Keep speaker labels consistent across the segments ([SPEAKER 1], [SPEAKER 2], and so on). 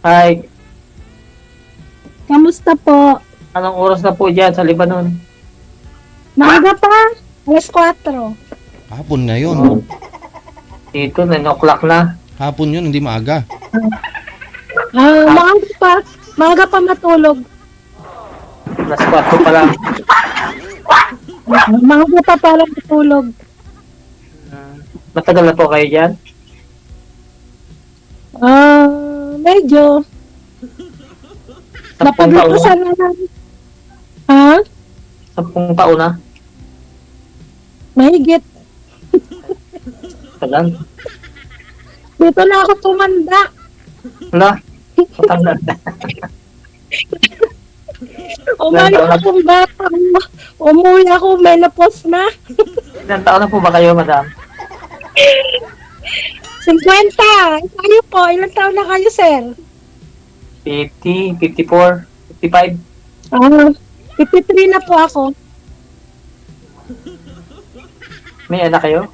[SPEAKER 1] Ay,
[SPEAKER 2] Kamusta po?
[SPEAKER 1] anong oras na po dyan sa Lebanon?
[SPEAKER 2] Maaga pa. Alas 4.
[SPEAKER 3] Hapon na yun.
[SPEAKER 1] Oh, dito, 9 o'clock na.
[SPEAKER 3] Hapon yun, hindi maaga.
[SPEAKER 2] Maaga pa. Maaga pa matulog.
[SPEAKER 1] Alas 4 pa lang.
[SPEAKER 2] Maaga pa para matulog.
[SPEAKER 1] Matagal na po kayo dyan?
[SPEAKER 2] Medyo.
[SPEAKER 1] 10 taon na?
[SPEAKER 2] Napaglutasan na lang. Ha?
[SPEAKER 1] 10 taon na?
[SPEAKER 2] Mahigit.
[SPEAKER 1] Tagal.
[SPEAKER 2] Dito na ako tumanda.
[SPEAKER 1] Wala. Matanda na.
[SPEAKER 2] Umayo akong bata. Umuwi ako, menopause na.
[SPEAKER 1] Ilang taon na po ba kayo, madam?
[SPEAKER 2] 50. Kayo po, ilang taon na kayo, sir?
[SPEAKER 1] 50, 54, 55.
[SPEAKER 2] 53 na po ako.
[SPEAKER 1] May anak kayo?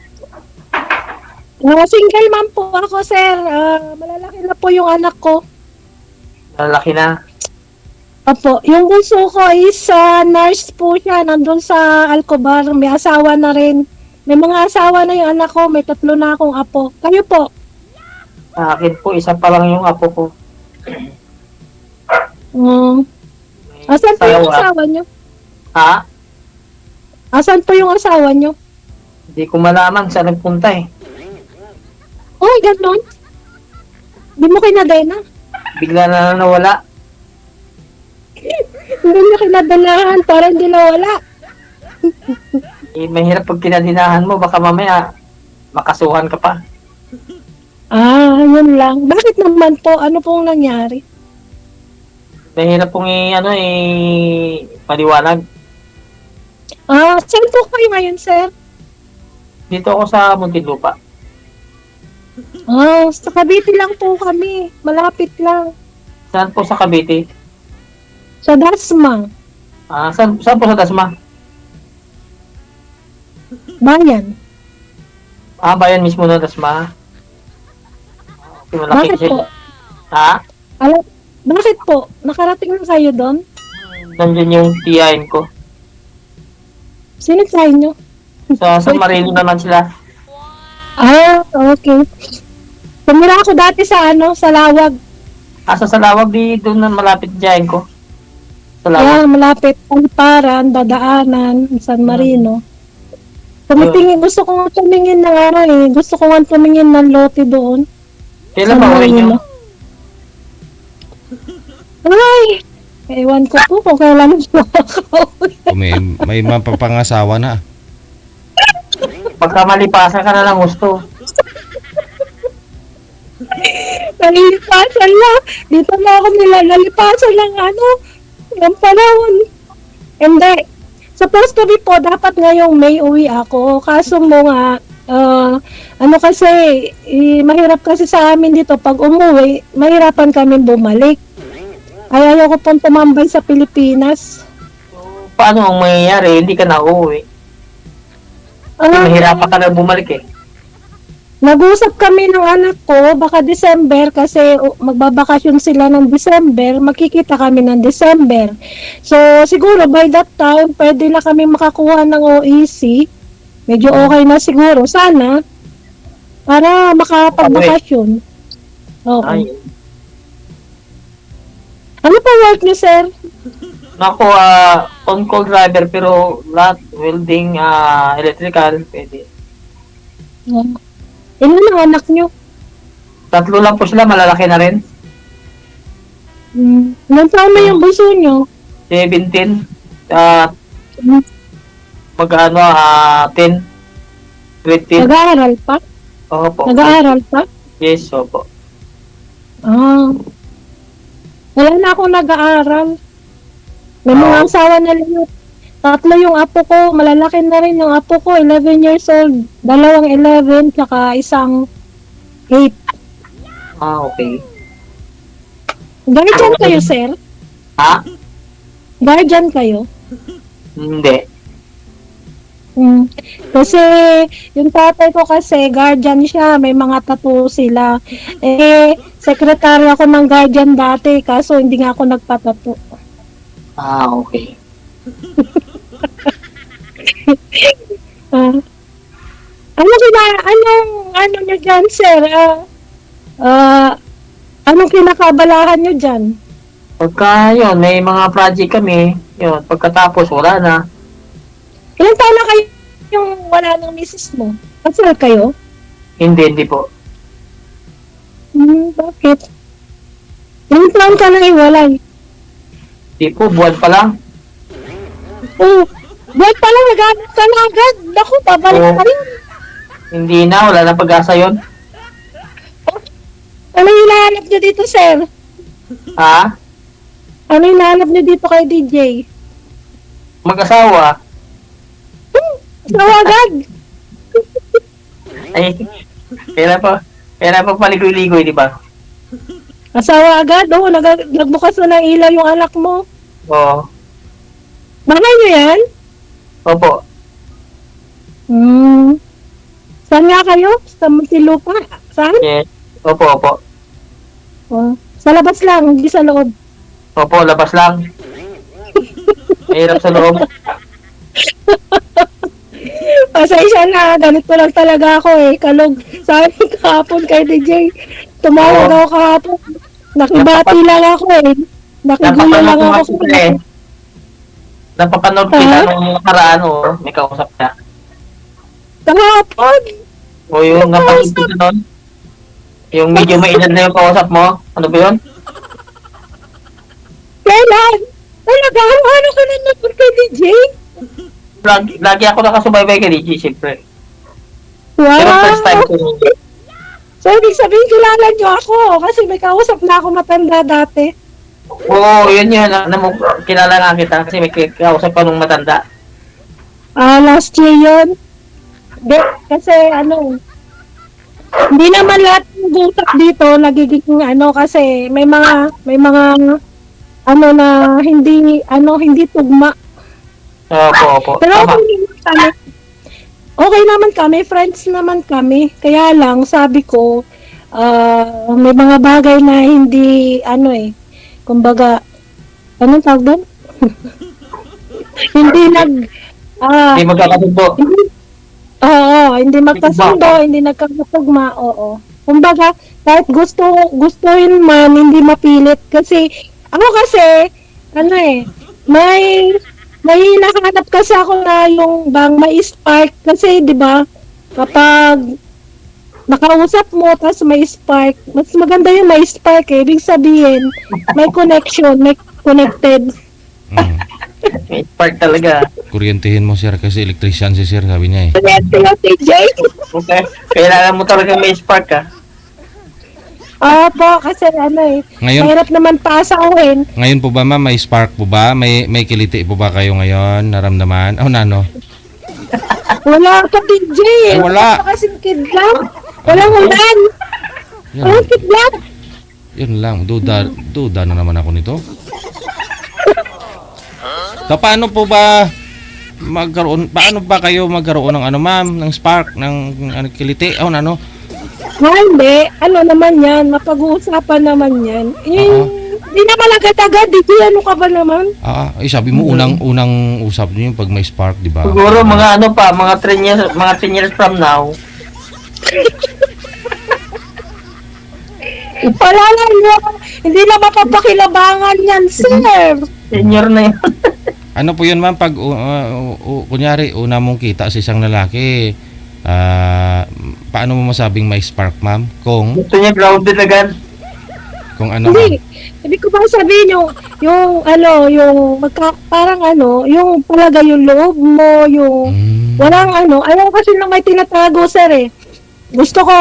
[SPEAKER 2] Single mom po ako, sir. Malalaki na po yung anak ko.
[SPEAKER 1] Lalaki na.
[SPEAKER 2] Opo, yung bunso ko is nurse po siya. Nandun sa Alcobar. May asawa na rin. May mga asawa na yung anak ko. May 3 na akong apo. Kayo po?
[SPEAKER 1] Sa akin po, isa pa lang yung apo ko. May
[SPEAKER 2] Asan po yung
[SPEAKER 1] asawa.
[SPEAKER 2] asawa nyo?
[SPEAKER 1] Ha?
[SPEAKER 2] Asan po yung asawa nyo?
[SPEAKER 1] Hindi ko malaman saan nagpunta eh.
[SPEAKER 2] Oh, ganon. Di mo kinadena?
[SPEAKER 1] Bigla na nawala.
[SPEAKER 2] Hindi nyo kinadanahan para hindi nawala.
[SPEAKER 1] Eh, mahirap pag kinadinahan mo, baka mamaya makasuhan ka pa.
[SPEAKER 2] Yun lang. Bakit naman po? Ano pong nangyari?
[SPEAKER 1] Mahirap pong paliwanag.
[SPEAKER 2] Saan po kayo ngayon, sir?
[SPEAKER 1] Dito ako sa Muntinlupa.
[SPEAKER 2] Sa Cavite lang po kami. Malapit lang.
[SPEAKER 1] Saan po sa Cavite?
[SPEAKER 2] Sa Dasma.
[SPEAKER 1] Saan po sa Dasma?
[SPEAKER 2] Bayan.
[SPEAKER 1] Bayan mismo ng Dasma. Okay, malaki
[SPEAKER 2] Bakit
[SPEAKER 1] siya.
[SPEAKER 2] po?
[SPEAKER 1] Ha?
[SPEAKER 2] Bakit po? Nakarating na kayo doon?
[SPEAKER 1] Nandiyan yung tiyahin ko.
[SPEAKER 2] Sino sa inyo?
[SPEAKER 1] Sa San Marino naman sila.
[SPEAKER 2] Okay. Tumira ako dati sa sa Lawag.
[SPEAKER 1] Sa Salawag, doon na malapit tiyahin ko. Salawag.
[SPEAKER 2] Malapit. Paliparan, dadaanan, San Marino. Gusto ko nga tumingin ng gusto ko nga tumingin ng lote doon.
[SPEAKER 1] Kailan ba uwi nyo?
[SPEAKER 2] Ay! Ewan ko po kung kailan po ako.
[SPEAKER 3] May mapapangasawa na.
[SPEAKER 1] Pagka malipasan ka na lang gusto.
[SPEAKER 2] Nalilipasan lang. Dito na ako nalilipasan lang yung panahon. Hindi. Supposed to be po, dapat ngayong May uwi ako. Kaso mo nga, kasi, mahirap kasi sa amin dito. Pag umuwi, mahirapan kami bumalik. Kaya ayoko pong tumambay sa Pilipinas.
[SPEAKER 1] Paano ang mangyayari? Hindi ka na uuwi. Mahirapan ka na bumalik eh.
[SPEAKER 2] Nag-usap kami ng anak ko, baka December kasi magbabakasyon sila ng December, makikita kami ng December. So, siguro by that time, pwede na kami makakuha ng OEC. Medyo okay na siguro. Sana, para makapagbakasyon. Oo.
[SPEAKER 1] Ay.
[SPEAKER 2] Ano pa work niyo, sir?
[SPEAKER 1] Ako, on-call driver pero lahat, welding, electrical, pwede.
[SPEAKER 2] Ilan ang anak niyo?
[SPEAKER 1] 3 lang po sila, malalaki na rin.
[SPEAKER 2] Ilan taon na yung bunso niyo?
[SPEAKER 1] 17, mag-ano, 10, grade 10.
[SPEAKER 2] Nag-aaral pa?
[SPEAKER 1] Opo.
[SPEAKER 2] Nag-aaral pa?
[SPEAKER 1] Yes, opo.
[SPEAKER 2] Wala na akong nag-aaral. May mga asawa na lang. 3 yung apo ko. Malalaki na rin yung apo ko. 11 years old. 2 11, tsaka isang 8.
[SPEAKER 1] Okay.
[SPEAKER 2] Guardian kayo, sir?
[SPEAKER 1] Ha?
[SPEAKER 2] Guardian kayo?
[SPEAKER 1] Hindi.
[SPEAKER 2] Kasi yung tatay ko kasi guardian siya, may mga tattoo sila. Sekretary ako ng guardian dati, kaso hindi nga ako nagpatattoo.
[SPEAKER 1] Ah, okay.
[SPEAKER 2] Ah, ano nyo dyan, sir? Anong kinakabalahan nyo dyan?
[SPEAKER 1] Pagka yun, may mga project kami, yun, pagkatapos wala na.
[SPEAKER 2] Ilan taon na kayo yung wala ng misis mo? Kasal kayo?
[SPEAKER 1] Hindi po.
[SPEAKER 2] Bakit? Ilan taon ka na iwalay?
[SPEAKER 1] Hindi po, buwan pa lang.
[SPEAKER 2] Oh, buwan pa lang naghanap ka na agad. Naku, babalik
[SPEAKER 1] Oo.
[SPEAKER 2] ka rin.
[SPEAKER 1] Hindi na, wala na pag-asa yun.
[SPEAKER 2] Ano yung hinahanap nyo dito, sir?
[SPEAKER 1] Ha?
[SPEAKER 2] Ano yung hinahanap nyo dito kay DJ?
[SPEAKER 1] Mag-asawa?
[SPEAKER 2] Asawa agad.
[SPEAKER 1] Ay, kaya pa paligoy-ligoy, di ba?
[SPEAKER 2] Asawa agad? Oo, nagbukas na ng ilaw yung anak mo.
[SPEAKER 1] Oo.
[SPEAKER 2] Bakay nyo yan?
[SPEAKER 1] Opo.
[SPEAKER 2] Saan nga kayo? Sa Muntinlupa? Saan?
[SPEAKER 1] Yes. Opo.
[SPEAKER 2] Oh, sa labas lang, hindi sa loob.
[SPEAKER 1] Opo, labas lang. Mahirap sa loob.
[SPEAKER 2] Pasensya na, ganito lang talaga ako Kalog, sabi ko kahapon kay DJ, tumawag ako kahapon. Nakibati lang ako Nakigulo lang ako.
[SPEAKER 1] Napapanood kita nung nakaraan may kausap niya.
[SPEAKER 2] Kahapon?
[SPEAKER 1] O yung napanood kita nun? Yung medyo mainad na yung kausap mo? Ano ba yun?
[SPEAKER 2] Kailan? Talaga, ano ka na nagpunta kay DJ?
[SPEAKER 1] Lagi ako nakasubaybay kay DJ, siyempre.
[SPEAKER 2] Wow!
[SPEAKER 1] Pero first time ko.
[SPEAKER 2] So, ibig sabihin, kilala niyo ako kasi may kausap na ako matanda dati.
[SPEAKER 1] Oo, yun. Kilala nga kita kasi may kausap pa nung matanda.
[SPEAKER 2] Last year yun. Kasi hindi naman lahat ng usap dito nagiging kasi may mga na hindi tugma.
[SPEAKER 1] Opo.
[SPEAKER 2] Pero
[SPEAKER 1] Tama.
[SPEAKER 2] okay naman kami, friends naman kami. Kaya lang, sabi ko, may mga bagay na hindi, kumbaga, anong tawag doon? Hindi
[SPEAKER 1] Hindi magkakasundo.
[SPEAKER 2] hindi magkasundo, hindi nagkakatugma, oo. Kumbaga, kahit gustuhin man, hindi mapilit. Kasi, ako kasi, may hinahanap kasi ako na yung bang may spark. Kasi, di ba, kapag nakausap mo, tapos may spark, mas maganda yung may spark Ibig sabihin, may connection, may connected.
[SPEAKER 1] May spark talaga.
[SPEAKER 3] Kuryentehin mo sir kasi electrician si sir, sabi niya
[SPEAKER 2] DJ?
[SPEAKER 1] Okay. Kailangan mo talaga may spark ka.
[SPEAKER 2] Opo, kasi
[SPEAKER 3] Ngayon,
[SPEAKER 2] mahirap naman pasawin.
[SPEAKER 3] ngayon po ba ma'am, may spark po ba? May kiliti po ba kayo ngayon? Naramdaman? Nano?
[SPEAKER 2] Wala ka, DJ.
[SPEAKER 3] Ay, wala.
[SPEAKER 2] Wala kasing kidlat. Walang ulan.
[SPEAKER 3] Yan,
[SPEAKER 2] Walang kidlat.
[SPEAKER 3] yun lang. Duda na naman ako nito. So, paano ba kayo magkaroon ng ma'am, ng spark, ng kiliti? Nano?
[SPEAKER 2] Hindi. Naman yan. Mapag-uusapan naman yan. Hindi naman agad-agad. DJ, ano ka ba naman?
[SPEAKER 3] Sabi mo unang usap niyo pag may spark, di ba?
[SPEAKER 1] Siguro mga mga 10 years from now.
[SPEAKER 2] Wala lang yun. Hindi na mapapakilabangan yan, sir.
[SPEAKER 1] Senior na yun.
[SPEAKER 3] Ano po yun ma'am, pag kunyari una mong kita sa isang lalaki, paano mo masabing may spark ma'am? Kung
[SPEAKER 1] Gusto niya grounded agad.
[SPEAKER 3] ano
[SPEAKER 2] Hindi.
[SPEAKER 3] ma'am?
[SPEAKER 2] Hindi ko ba sabihin parang yung palagay yung loob mo, yung walang ayaw kasi lang may tinatago, sir Gusto ko,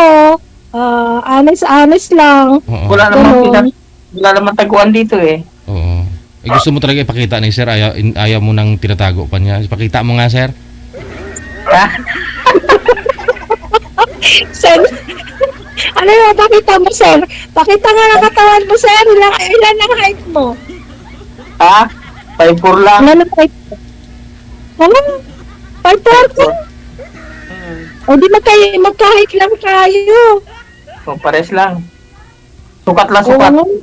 [SPEAKER 2] honest lang.
[SPEAKER 3] Oo.
[SPEAKER 1] Wala naman taguan dito
[SPEAKER 3] Oo. Gusto mo talaga ipakita ni sir, ayaw mo nang tinatago pa niya. Ipakita mo nga sir.
[SPEAKER 2] Sir, pakita mo, sir? Pakita nga ng katawan mo, sir. Ilan ang height mo?
[SPEAKER 1] 5'4" lang.
[SPEAKER 2] Ilan ang height mo? 540? O di magkahit lang tayo.
[SPEAKER 1] O, pares lang. Sukat lang, sukat.
[SPEAKER 2] Oo.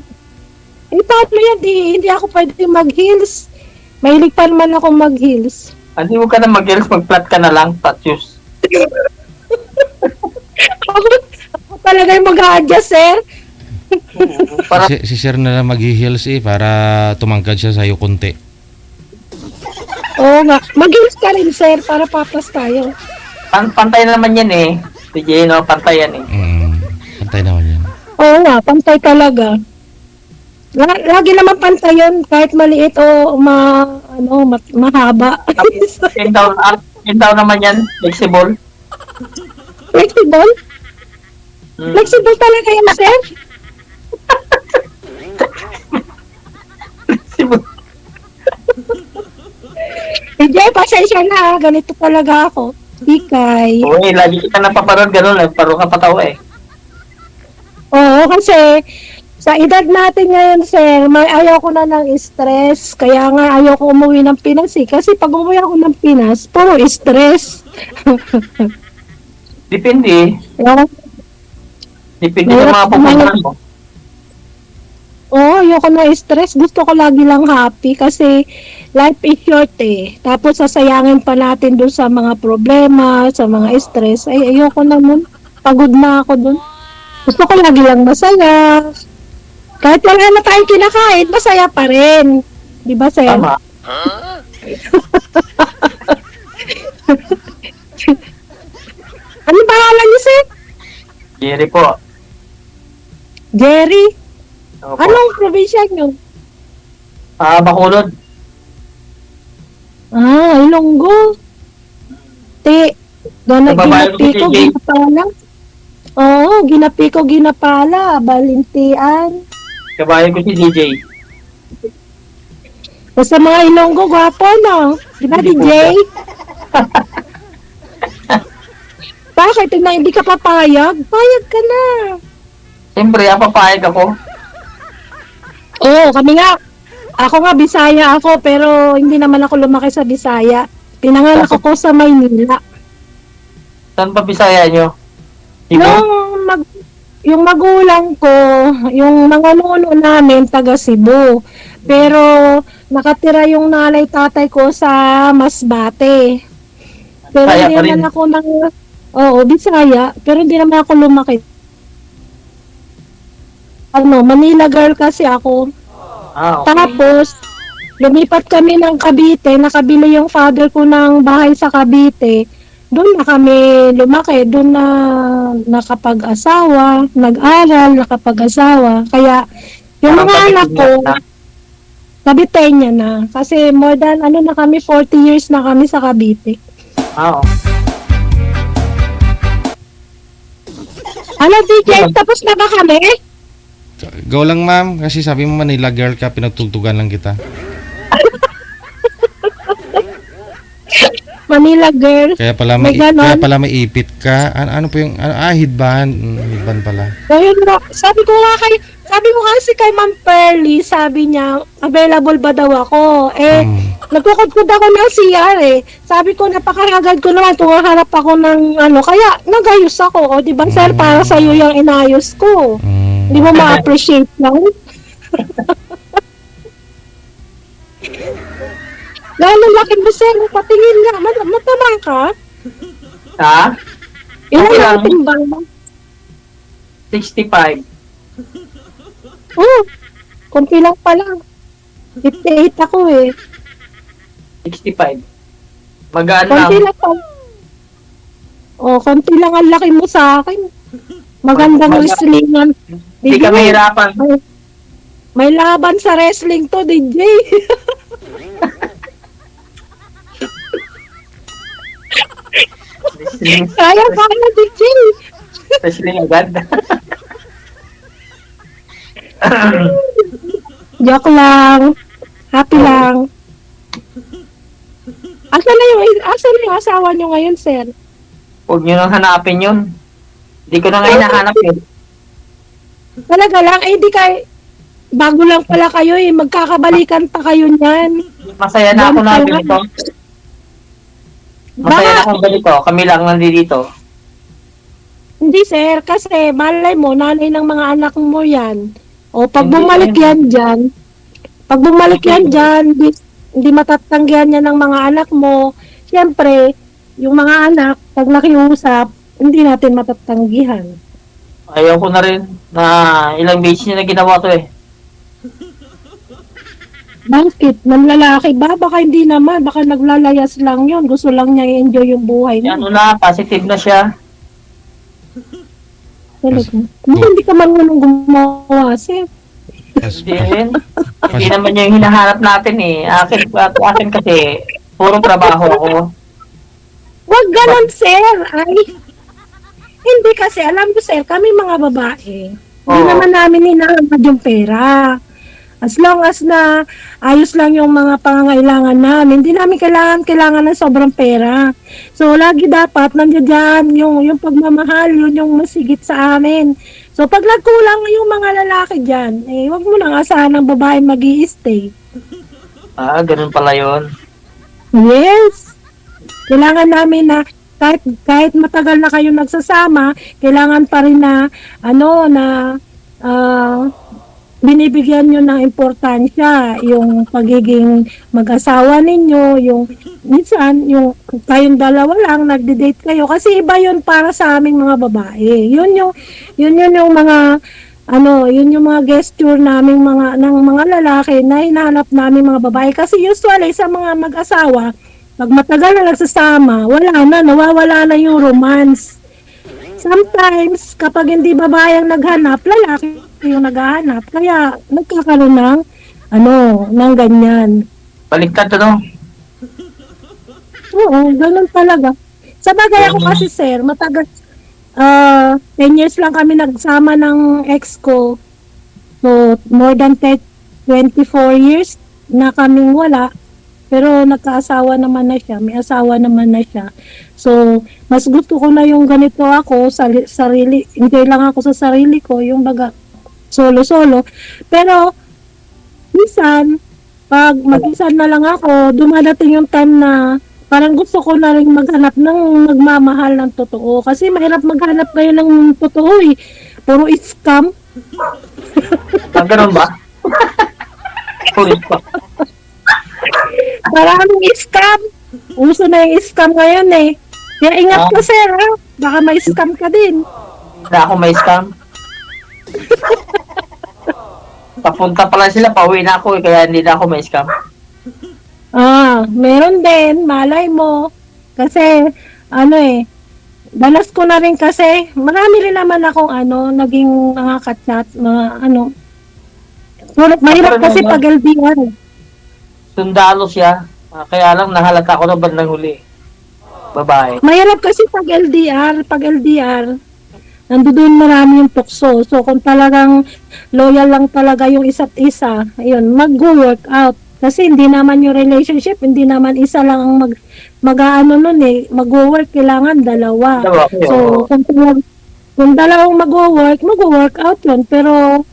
[SPEAKER 2] Eh, paano yan? Hindi ako pwede mag-heels. Mahilig pa naman ako mag-heels.
[SPEAKER 1] Hindi mo ka na mag-gels, mag-flat ka na lang, tatchus.
[SPEAKER 2] Ako talaga yung mag-a-adjust, sir.
[SPEAKER 1] Para
[SPEAKER 3] Si sir na lang mag-heels para tumangkad siya sa'yo konti.
[SPEAKER 2] Oo nga. Mag-heels ka rin, sir, para papas tayo.
[SPEAKER 1] pantay na naman yan eh. DJ, no? Pantay yan eh.
[SPEAKER 3] Pantay naman yan.
[SPEAKER 2] Oo nga, pantay talaga. Lagi naman pantay yun, kahit maliit o mahaba.
[SPEAKER 1] Pin down naman yan. Flexible.
[SPEAKER 2] Flexible?
[SPEAKER 1] Hmm.
[SPEAKER 2] Flexible talaga yan, sir.
[SPEAKER 1] Flexible.
[SPEAKER 2] Hindi, pasensya na. Ganito talaga ako. Ikay.
[SPEAKER 1] Uy, lagi kita napaparod, ganun. Paro ka patawa eh.
[SPEAKER 2] Oo, kasi sa edad natin ngayon, sir, ayaw ko na ng stress. Kaya nga ayaw ko umuwi ng Pinas eh. Kasi pag umuwi ako ng Pinas, puro stress.
[SPEAKER 1] Depende.
[SPEAKER 2] Ayaw,
[SPEAKER 1] Depende sa mga pupuntahan mo.
[SPEAKER 2] Oo, ayoko na stress. Gusto ko lagi lang happy kasi life is short eh. Tapos sasayangin pa natin dun sa mga problema, sa mga stress. Ay, ayoko na nun. Pagod na ako dun. Gusto ko lagi lang masaya. Kahit wala na tayong kinakain, masaya pa rin. Di ba, sir?
[SPEAKER 1] Tama.
[SPEAKER 2] Ano pangalan niyo, sir?
[SPEAKER 1] Jerry po.
[SPEAKER 2] Jerry?
[SPEAKER 1] Opo.
[SPEAKER 2] Anong probinsya niyo?
[SPEAKER 1] Bacolod.
[SPEAKER 2] Ilonggo.
[SPEAKER 1] Kababayan ko si
[SPEAKER 2] Ginapi ko,
[SPEAKER 1] JJ.
[SPEAKER 2] ginapala. Oo, ginapi ko, ginapala. Balintian.
[SPEAKER 1] Kabayan ko si DJ.
[SPEAKER 2] Basta mga Ilonggo, gwapo, no? Di ba, DJ? Bakit? Na hindi ka papayag? Payag ka na.
[SPEAKER 1] Siyempre, papayag ako.
[SPEAKER 2] Oo, kami nga. Ako nga, Bisaya ako, pero hindi naman ako lumaki sa Bisaya. Pinanganak ako sa Maynila.
[SPEAKER 1] Saan pa Bisaya nyo? Cebu?
[SPEAKER 2] Yung magulang ko, yung mga nuno namin, taga Cebu. Pero nakatira yung nanay tatay ko sa Masbate. Pero
[SPEAKER 1] Bisaya
[SPEAKER 2] hindi
[SPEAKER 1] pa rin.
[SPEAKER 2] naman ako Bisaya. Pero hindi naman ako lumaki. Manila girl kasi ako.
[SPEAKER 1] Okay.
[SPEAKER 2] Tapos, lumipat kami ng Cavite, nakabili yung father ko ng bahay sa Cavite. Doon na kami lumaki, doon na nakapag-asawa, nag-aral, nakapag-asawa. Kaya, yung mga anak ko, Caviteña na. Kasi more than, na kami, 40 years na kami sa Cavite.
[SPEAKER 1] Oo.
[SPEAKER 2] DJ, tapos na ba kami?
[SPEAKER 3] Go lang ma'am, kasi sabi mo Manila girl ka, pinagtugtugan lang kita.
[SPEAKER 2] Manila girl.
[SPEAKER 3] Kaya pala
[SPEAKER 2] May ganon.
[SPEAKER 3] may ipit ka. Ano po yung headband, headband pala.
[SPEAKER 2] Ayun nga, sabi ko kasi kay Ma'am Pearly, sabi niya, available ba daw ako? Nagkukudkud ako ng CR eh. Sabi ko, napakaragad ko naman kung harap ako ng kaya nagayos ako. O, di ba, sir, para sa'yo yung inayos ko. Hindi mo ma-appreciate lang. Lalo laki mo, sir, patingin nga. Matamang ka?
[SPEAKER 1] Ha?
[SPEAKER 2] Ilan
[SPEAKER 1] Okay lang.
[SPEAKER 2] ang timbang mo?
[SPEAKER 1] 65.
[SPEAKER 2] Kunti lang pala. 58 ako eh.
[SPEAKER 1] 65. Magaan
[SPEAKER 2] Konti
[SPEAKER 1] lang.
[SPEAKER 2] lang pa. Konti lang ang laki mo sa akin. Magandang wrestlingan.
[SPEAKER 1] Hindi ka mahirapan.
[SPEAKER 2] May laban sa wrestling to, DJ. Kaya, DJ.
[SPEAKER 1] Wrestling agad.
[SPEAKER 2] Joke lang. Happy lang. Asan na yung asawa nyo ngayon, sir?
[SPEAKER 1] Huwag nyo nang hanapin yun. Hindi ko na nga hinahanap eh.
[SPEAKER 2] Talaga lang, hindi bago lang pala kayo eh. Magkakabalikan pa kayo niyan.
[SPEAKER 1] Masaya na ako na
[SPEAKER 2] Yan pala.
[SPEAKER 1] ganito. Masaya
[SPEAKER 2] Baka,
[SPEAKER 1] na kung ganito. Kami lang nandito.
[SPEAKER 2] hindi sir, kasi malay mo, nanay ng mga anak mo yan. O pag
[SPEAKER 1] Hindi,
[SPEAKER 2] bumalik
[SPEAKER 1] eh.
[SPEAKER 2] yan dyan, pag bumalik
[SPEAKER 1] Hindi.
[SPEAKER 2] yan dyan, hindi matatanggihan yan ng mga anak mo. Siyempre, yung mga anak, pag nakiusap, hindi natin matatanggihan.
[SPEAKER 1] Ayaw ko na rin na ilang beses niya na ginawa to eh.
[SPEAKER 2] Bakit? Manlalaki ba? Baka hindi naman. Baka naglalayas lang yun. Gusto lang niya i-enjoy yung buhay niya.
[SPEAKER 1] Ano na, positive na siya.
[SPEAKER 2] Talaga. Hindi ka marunong gumawa, sir.
[SPEAKER 3] Pas,
[SPEAKER 1] Hindi rin. Hindi naman yung hinahanap natin eh. Akin kasi, puro trabaho ako.
[SPEAKER 2] Huwag ganon, sir. Ay, hindi kasi, alam mo, sir, kami mga babae, hindi
[SPEAKER 1] Oo.
[SPEAKER 2] naman namin hinahamad yung pera. As long as na ayos lang yung mga pangangailangan namin, hindi namin kailangan ng sobrang pera. So, lagi dapat nandiyan yung pagmamahal, yun yung masigit sa amin. So, pag nagkulang yung mga lalaki dyan, eh, wag mo nang asahan ng babae mag-i-stay.
[SPEAKER 1] Ganun pala yun.
[SPEAKER 2] Yes. Kailangan namin na kahit matagal na kayo nagsasama, kailangan pa rin na ah, binibigyan nyo ng importansya yung pagiging mag-asawa ninyo, yung minsan yung kayong dalawa lang nagde-date kayo kasi iba yun para sa aming mga babae. Yun yung mga yun yung mga gesture naming ng mga lalaki na hinahanap namin mga babae kasi usually sa mga mag-asawa pag matagal na nagsasama, nawawala na yung romance. Sometimes, kapag hindi babae ang naghanap, lalaki yung naghahanap. Kaya, nagkakaroon ng ganyan.
[SPEAKER 1] Baliktad to, no?
[SPEAKER 2] Oo, ganun talaga. Sa bagay ako kasi, sir, matagal, 10 years lang kami nagsama ng ex ko. So, more than 24 years na kaming wala. Pero nagkaasawa naman na siya, may asawa naman na siya. So, mas gusto ko na yung ganito ako, sarili, enjoy lang ako sa sarili ko, yung baga, solo-solo. Pero, minsan, pag mag-isa na lang ako, dumadating yung time na parang gusto ko na rin maghanap ng magmamahal ng totoo. Kasi mahirap maghanap ngayon ng totoo eh. Puro scam.
[SPEAKER 1] Ganun ba? Ulit pa.
[SPEAKER 2] Maraming scam. Uso na yung scam ngayon eh. Kaya ingat ka, sir, ha? Baka may scam ka din.
[SPEAKER 1] Na ako may scam. Papunta pala sila, pauwi na ako eh, kaya hindi na ako may scam.
[SPEAKER 2] Meron din. Malay mo. Kasi, danas ko na rin kasi, marami rin naman akong naging mga ka-chat, mahirap kasi pag LDR.
[SPEAKER 1] Sundalo siya. Kaya lang nahalata ko na bandang huli. Babae.
[SPEAKER 2] Mahirap kasi pag LDR, nandoon marami yung tukso. So, kung talagang loyal lang talaga yung isa't isa, ayun, mag-work out. Kasi hindi naman yung relationship, hindi naman isa lang ang mag-work, kailangan dalawa. So, kung dalawang mag-work out yun. Pero,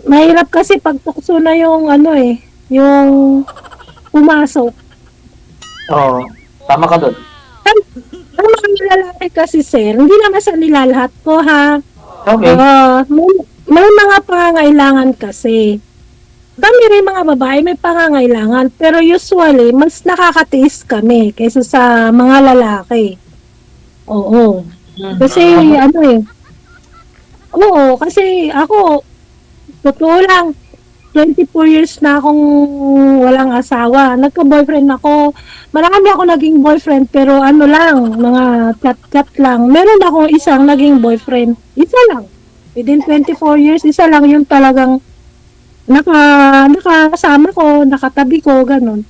[SPEAKER 2] mahirap kasi pag tukso na yung yung pumasok.
[SPEAKER 1] Oo. Tama ka doon.
[SPEAKER 2] Ang mga lalaki kasi, sir, hindi naman sa nilalahat ko, ha?
[SPEAKER 1] Okay.
[SPEAKER 2] May mga pangangailangan kasi. Kami rin mga babae, may pangangailangan. Pero usually, mas nakakatiis kami kaysa sa mga lalaki. Oo. Kasi, Oo, kasi ako, totoo lang, 24 years na akong walang asawa. Nagka-boyfriend ako. Marami ako naging boyfriend, pero mga chat-chat lang. Meron akong isang naging boyfriend. Isa lang. Within 24 years, isa lang yung talagang nakasama ko, nakatabi ko, ganun.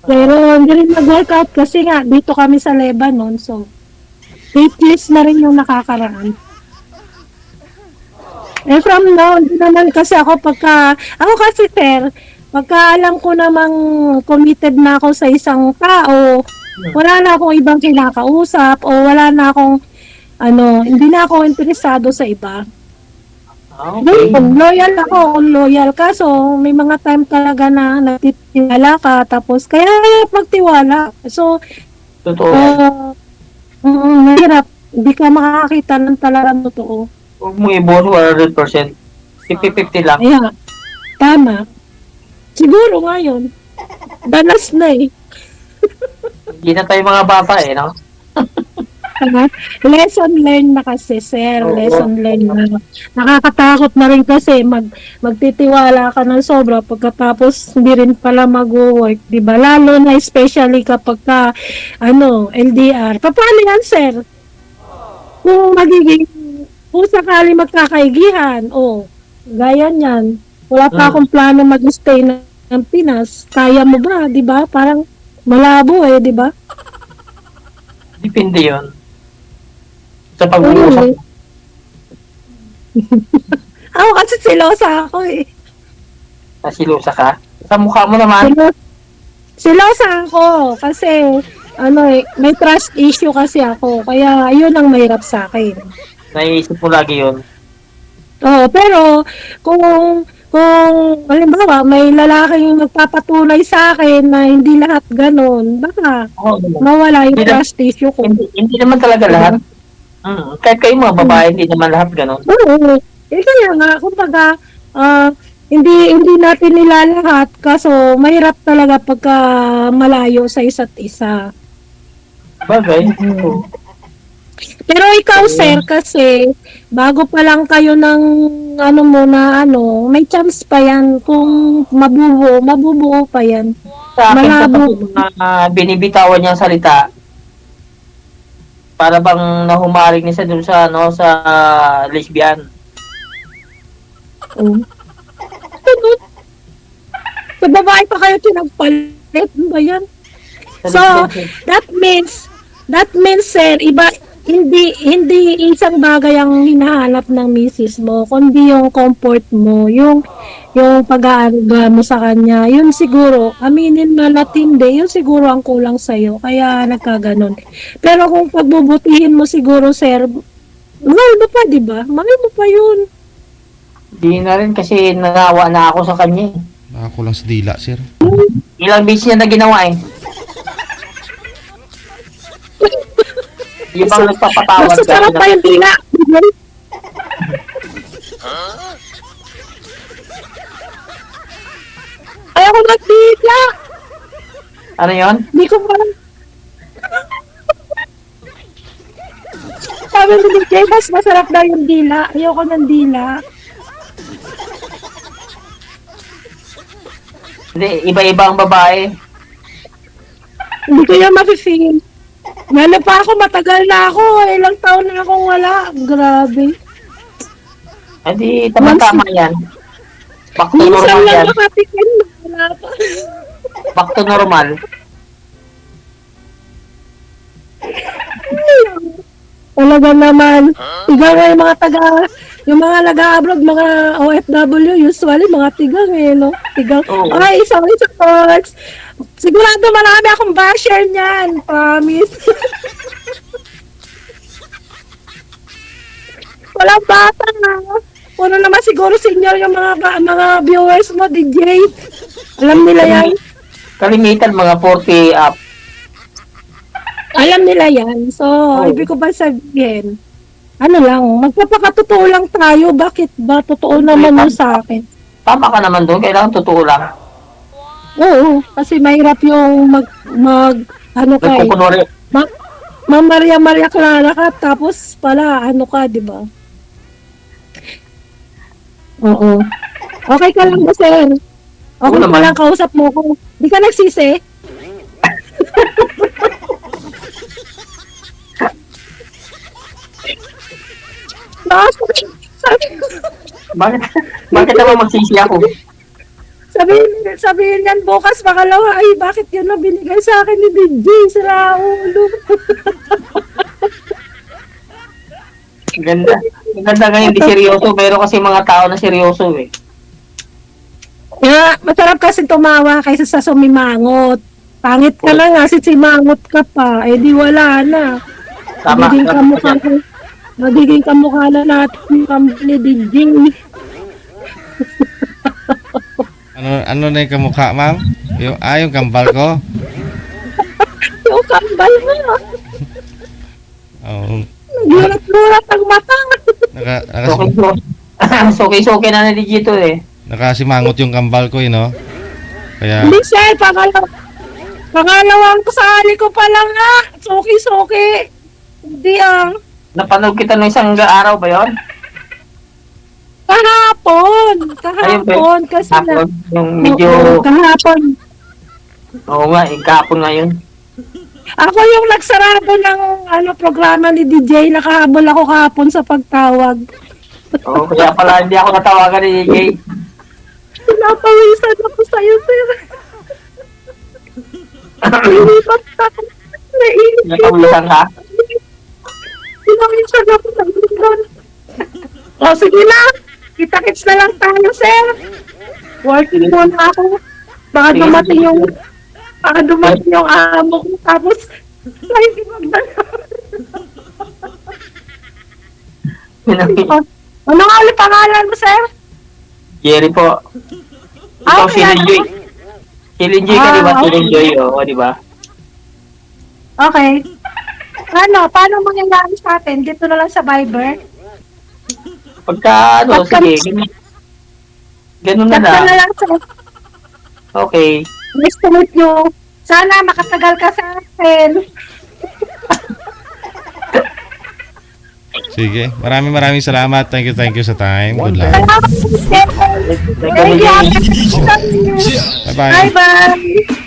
[SPEAKER 2] Pero hindi rin nag-workout kasi nga, dito kami sa Lebanon. So, 8 years na rin yung nakakaraan. From now, hindi naman kasi ako kasi sir, pagka alam ko namang committed na ako sa isang tao, wala na akong ibang kinakausap o wala na akong hindi na ako interesado sa iba.
[SPEAKER 1] Okay.
[SPEAKER 2] Loyal ako, loyal ka. So, may mga time talaga na nagtitiwala ka. Tapos, kaya magtiwala. So,
[SPEAKER 1] Totoo.
[SPEAKER 2] Mahirap. Hindi ka makakakita ng talagang totoo.
[SPEAKER 1] Huwag mo i-bono 100%. 50-50 lang.
[SPEAKER 2] Kaya, tama. Siguro ngayon, danas na eh.
[SPEAKER 1] Hindi na tayo mga bata no?
[SPEAKER 2] Lesson learned na kasi, sir.
[SPEAKER 1] Oo.
[SPEAKER 2] Lesson learned na. Nakakatakot na rin kasi magtitiwala ka ng sobra pagkatapos hindi rin pala mag-work, di ba? Lalo na especially kapag ka, LDR. Paano yan, sir? Kung sakali magkakaigihan, gaya niyan, wala pa akong plano mag-stay ng Pinas, kaya mo ba, di ba? Parang malabo di ba?
[SPEAKER 1] Depende yun. Sa pag-uusap.
[SPEAKER 2] Ako kasi silosa ako
[SPEAKER 1] Nasilusa ka. Sa mukha mo naman.
[SPEAKER 2] Silosa ako kasi may trust issue kasi ako. Kaya yun ang mahirap sa akin.
[SPEAKER 1] Naiisip mo lagi yun.
[SPEAKER 2] Oo, pero kung halimbawa may lalaking magpapatunay sa akin na hindi lahat ganun, baka
[SPEAKER 1] Oo,
[SPEAKER 2] mawala yung
[SPEAKER 1] Hindi
[SPEAKER 2] trust issue ko.
[SPEAKER 1] hindi naman talaga lahat. Kahit kayo mga babae, hindi naman lahat ganun.
[SPEAKER 2] Oo. Kaya nga, kumbaga, hindi natin nilalahat kaso mahirap talaga pagka malayo sa isa't isa.
[SPEAKER 1] Bagay.
[SPEAKER 2] Pero ikaw, sir, kasi bago pa lang kayo ng may chance pa yan kung mabubuo pa yan.
[SPEAKER 1] Sa akin
[SPEAKER 2] Malabo.
[SPEAKER 1] kasi mga binibitawan niyang salita, para bang nahumaling niya sa dun sa sa lesbian.
[SPEAKER 2] Oh. Ganun. Sa babae pa kayo pinagpalit, ano ba yan? So, that means, sir, hindi isang bagay ang hinahanap ng misis mo, kundi yung comfort mo, yung pag-aaruga mo sa kanya, yun siguro, aminin mo na hindi, yun siguro ang kulang sa'yo, kaya nagkaganon. Pero kung pagbubutihin mo siguro, sir, mahal mo pa, di ba? Mahal mo pa yun.
[SPEAKER 1] Di na rin kasi nanawa na ako sa kanya.
[SPEAKER 3] Nakakulang sa dila, sir.
[SPEAKER 1] Ilang beses niya na ginawa Yung bang nagpapatawad
[SPEAKER 2] Mas sarap pa yung dila. Ayoko nagdila.
[SPEAKER 1] Ano yon?
[SPEAKER 2] Hindi ko pa. Sabi ni Jay, mas masarap daw yung dila. Ayoko ng dila.
[SPEAKER 1] Hindi, iba-iba ang babae.
[SPEAKER 2] Hindi ko yung mafe-feel. Lalo pa ako, matagal na ako. Ilang taon na akong wala. Grabe.
[SPEAKER 1] Hindi, tama-tama yan. Back to
[SPEAKER 2] Minsan
[SPEAKER 1] normal
[SPEAKER 2] lang
[SPEAKER 1] yan.
[SPEAKER 2] makatikin. Wala pa.
[SPEAKER 1] Back to normal.
[SPEAKER 2] Talaga naman. Tigang yung mga nag-abroad, mga OFW, usually mga tigang no? Tigang.
[SPEAKER 1] Oo.
[SPEAKER 2] Ay, sorry sa thoughts. Sigurado marami akong basher niyan. Promise. Walang bata na. Puro naman siguro senior yung mga viewers mo, DJ. Alam nila yan.
[SPEAKER 1] Kalimitan mga 40 up.
[SPEAKER 2] Alam nila yan. So, ibig ko ba sabihin, magpapakatotoo lang tayo. Bakit ba? Totoo naman yun sa akin.
[SPEAKER 1] Tama ka naman doon, kailangan totoo lang.
[SPEAKER 2] Oo, kasi mahirap yung
[SPEAKER 1] Nagkukunwari,
[SPEAKER 2] Maria Clara ka, tapos pala, di ba? Oo. Okay ka lang ba, sir? Okay
[SPEAKER 1] Oo
[SPEAKER 2] ka
[SPEAKER 1] naman.
[SPEAKER 2] lang, kausap mo ko. Di ka nagsisi?
[SPEAKER 1] bakit naman magsisi ako?
[SPEAKER 2] Sabihin yan bukas, makalawa, ay, bakit yun na binigay sa akin ni DJ? Sila ulo.
[SPEAKER 1] Ganda. Ganda ngayon, di seryoso. Pero kasi mga tao na seryoso
[SPEAKER 2] Kaya, masarap kasi tumawa kaysa sa sumimangot. Pangit ka na nga, simangot ka pa. Eh, di wala na.
[SPEAKER 1] Tama.
[SPEAKER 2] Magiging kamukha na natin ni DJ.
[SPEAKER 3] Ano na yung kamukha, ma'am? Yung kambal ko?
[SPEAKER 2] Yung kambal mo.
[SPEAKER 3] Oh,
[SPEAKER 2] Naglurat-lurat ang mata.
[SPEAKER 1] Suki-suki na ni Gito eh.
[SPEAKER 3] nakasimangot yung kambal ko, no? Kaya,
[SPEAKER 2] Hindi, sir. Pangalawang kasali ko pa lang Suki-suki. Hindi
[SPEAKER 1] Napanood kita nung isang araw ba yun?
[SPEAKER 2] Kahapon.
[SPEAKER 1] Ayun ba
[SPEAKER 2] Kahapon. Kasi
[SPEAKER 1] Hapon, yung
[SPEAKER 2] Oo,
[SPEAKER 1] medyo,
[SPEAKER 2] kahapon.
[SPEAKER 1] oo nga, kahapon nga yun.
[SPEAKER 2] Ako yung nagsarado ng programa ni DJ. Nakahabol ako kahapon sa pagtawag.
[SPEAKER 1] Oo, kaya pala hindi ako natawagan ni DJ.
[SPEAKER 2] Pinapawisan ako sa'yo, sir. Nilipat ako. Nainip
[SPEAKER 1] Natawisan ka?
[SPEAKER 2] Pinawisan ako sa doon. O, sige na. Kita-kits na lang tayo, sir. Working muna ako. Baka dumating yung amo ko. Tapos, hindi magdala. Ano nga ulit pangalan mo, sir?
[SPEAKER 1] Jerry po. Ikaw si
[SPEAKER 2] kaya
[SPEAKER 1] Linjoy. Si Linjoy ka, di ba? Si
[SPEAKER 2] okay.
[SPEAKER 1] Linjoy, oo, di ba?
[SPEAKER 2] Okay. Paano mangyayari sa atin? Dito na lang sa Viber?
[SPEAKER 1] Pagka, sige. Ganun na
[SPEAKER 2] Chat ka na
[SPEAKER 1] lang.
[SPEAKER 2] lang, sir.
[SPEAKER 1] Okay.
[SPEAKER 2] Nice to meet you. Sana makatagal ka sa akin.
[SPEAKER 3] sige. Maraming salamat. Thank you sa time. Good luck.
[SPEAKER 2] Salamat, sir. Thank you.
[SPEAKER 3] Bye-bye.
[SPEAKER 2] Bye-bye.